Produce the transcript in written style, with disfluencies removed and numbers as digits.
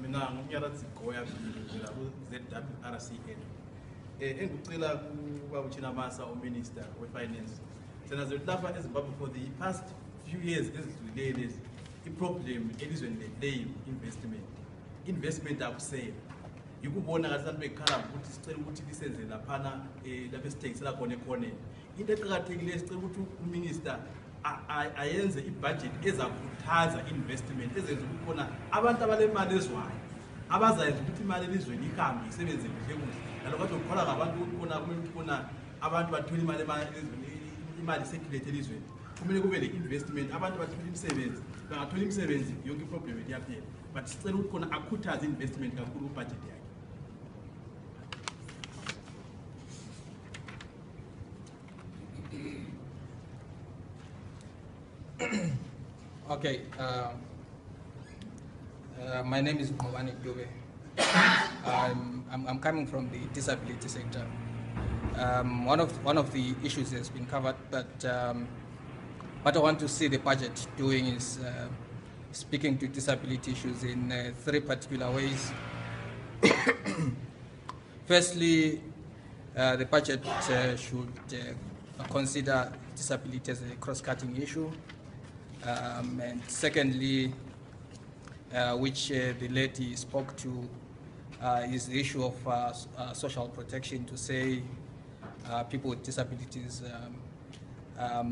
mina ngomnyaka Goya phila ZWRCN. Engicela kuba uthina masa uMinister weFinance. Senazo lapha eZimbabwe for the past few years ezidlulile lezi iproblem elizweni le investment akusela. Yikubona ngathi abantu bekhala ukuthi sicela ukuthi lisenze laphana lapha esithengisela khona ekhona. Into eqhakathekileyo sicela ukuthi uMinister ayenze ibudget ezakhuthaza investment ezenza ukuthi khona abantu abalemali ezwayo abazayenza ukuthi imali elizweni ihambe isebenze kuhle kuhle nalokho kade ukukhola ngabantu ukuthi khona kumele ukuthi khona abantu bathola imali circulate elizweni kumele kube le investment abantu bathola imisebenzi bangathola imisebenzi yonke iproblem iyaphela but sicela ukuthi khona akhuthaze investment kakhulu kubudget yakhe. Okay, my name is Mwani Dube. I'm coming from the disability sector. One of the issues has been covered, but what I want to see the budget doing is speaking to disability issues in 3 particular ways. Firstly, the budget should consider disability as a cross-cutting issue. And secondly, which the lady spoke to, is the issue of social protection, to say people with disabilities